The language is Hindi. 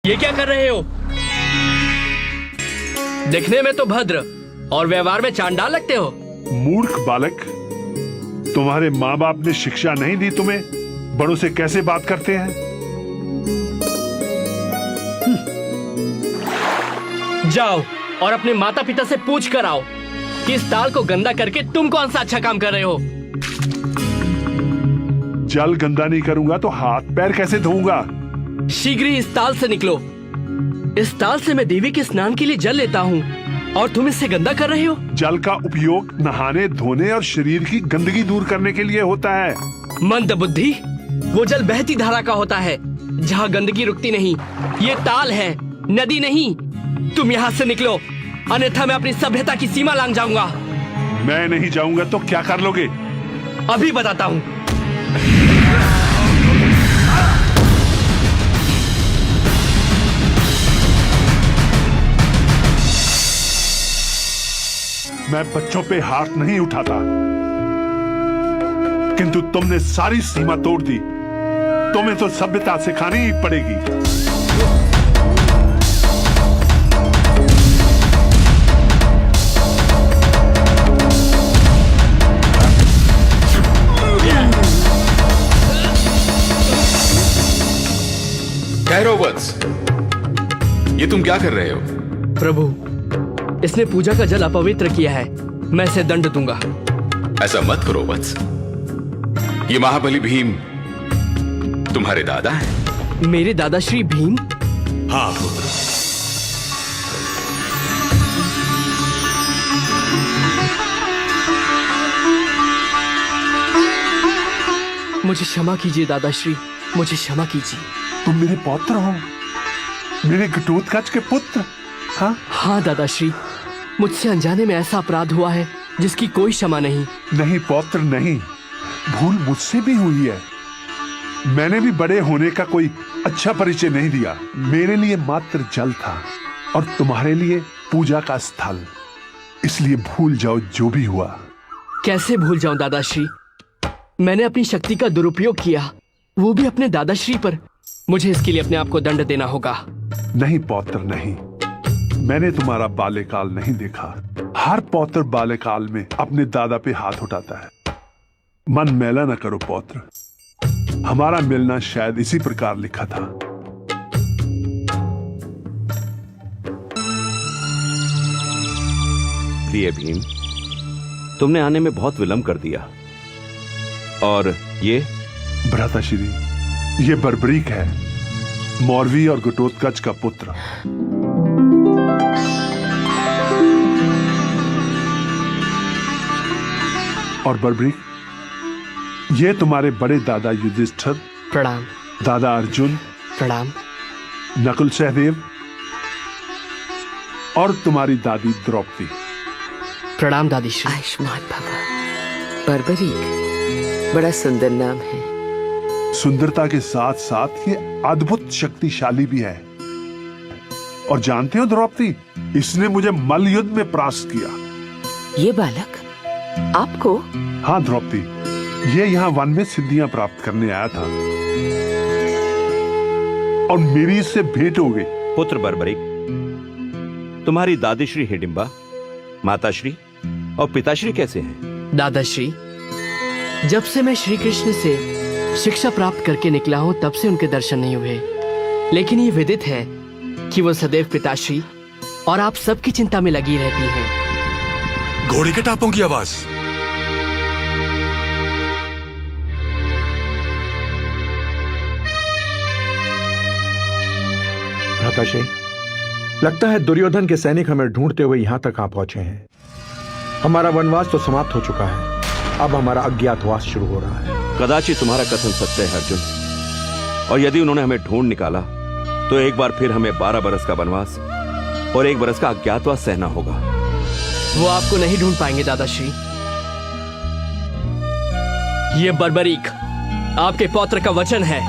ये क्या कर रहे हो? दिखने में तो भद्र और व्यवहार में चांडाल लगते हो। मूर्ख बालक, तुम्हारे माँ बाप ने शिक्षा नहीं दी तुम्हें बड़ों से कैसे बात करते हैं? जाओ और अपने माता पिता से पूछ कर आओ कि इस ताल को गंदा करके तुम कौन सा अच्छा काम कर रहे हो। जल गंदा नहीं करूंगा तो हाथ पैर कैसे धोऊंगा? शीघ्र ही इस ताल से निकलो। इस ताल से मैं देवी के स्नान के लिए जल लेता हूँ और तुम इससे गंदा कर रहे हो। जल का उपयोग नहाने, धोने और शरीर की गंदगी दूर करने के लिए होता है। मंद बुद्धि, वो जल बहती धारा का होता है जहाँ गंदगी रुकती नहीं। ये ताल है, नदी नहीं। तुम यहाँ से निकलो, अन्यथा मैं अपनी सभ्यता की सीमा लांघ जाऊंगा। मैं नहीं जाऊंगा तो क्या कर लोगे? अभी बताता हूँ। मैं बच्चों पे हाथ नहीं उठाता, किंतु तुमने सारी सीमा तोड़ दी। तुम्हें तो सभ्यता सिखानी ही पड़ेगी। कैरोवत्स, ये तुम क्या कर रहे हो? प्रभु, इसने पूजा का जल अपवित्र किया है, मैं इसे दंड दूंगा। ऐसा मत करो वत्स, ये महाबली भीम तुम्हारे दादा हैं। मेरे दादाश्री भीम? हाँ पुत्र। मुझे क्षमा कीजिए दादाश्री, मुझे क्षमा कीजिए। तुम मेरे पौत्र हो, मेरे घटोत्कच के पुत्र। हाँ दादाश्री, मुझसे अनजाने में ऐसा अपराध हुआ है जिसकी कोई क्षमा नहीं। नहीं पौत्र नहीं, भूल मुझसे भी हुई है। मैंने भी बड़े होने का कोई अच्छा परिचय नहीं दिया। मेरे लिए मात्र जल था और तुम्हारे लिए पूजा का स्थल, इसलिए भूल जाओ जो भी हुआ। कैसे भूल जाऊं दादाश्री? मैंने अपनी शक्ति का दुरुपयोग किया, वो भी अपने दादाश्री पर। मुझे इसके लिए अपने आप को दंड देना होगा। नहीं पौत्र नहीं, मैंने तुम्हारा बाल्यकाल नहीं देखा। हर पौत्र बाल्यकाल में अपने दादा पे हाथ उठाता है। मन मैला न करो पौत्र, हमारा मिलना शायद इसी प्रकार लिखा था। प्रिय भीम, तुमने आने में बहुत विलंब कर दिया। और ये भ्राताश्री, ये बर्बरीक है, मौरवी और घटोत्कच का पुत्र। और बर्बरीक, ये तुम्हारे बड़े दादा युधिष्ठिर, प्रणाम। दादा अर्जुन, प्रणाम। नकुल सहदेव और तुम्हारी दादी द्रौपदी। प्रणाम दादीश्री। आयुष्मान भवा। बर्बरीक बड़ा सुंदर नाम है। सुंदरता के साथ साथ ये अद्भुत शक्तिशाली भी है। और जानते हो द्रौपदी, इसने मुझे मल्ल युद्ध में परास्त किया। ये बालक आपको? हाँ द्रौपदी, ये यहाँ वन में सिद्धियां प्राप्त करने आया था और मेरी इससे भेंट हो गई। पुत्र बर्बरीक, तुम्हारी दादीश्री हिडिंबा, माताश्री और पिताश्री कैसे हैं? दादाश्री, जब से मैं श्री कृष्ण से शिक्षा प्राप्त करके निकला हूं तब से उनके दर्शन नहीं हुए। लेकिन ये विदित है कि वो सदैव पिताश्री और आप सबकी चिंता में लगी रहती हैं। घोड़े के टापों की आवाज। भ्राताश्री, लगता है दुर्योधन के सैनिक हमें ढूंढते हुए यहां तक आ पहुंचे हैं। हमारा वनवास तो समाप्त हो चुका है, अब हमारा अज्ञातवास शुरू हो रहा है। कदाचित तुम्हारा कथन सत्य है अर्जुन, और यदि उन्होंने हमें ढूंढ निकाला तो एक बार फिर हमें 12 बरस का वनवास और 1 बरस का अज्ञातवास सहना होगा। वो आपको नहीं ढूंढ पाएंगे दादाश्री। ये बर्बरीक आपके पौत्र का वचन है।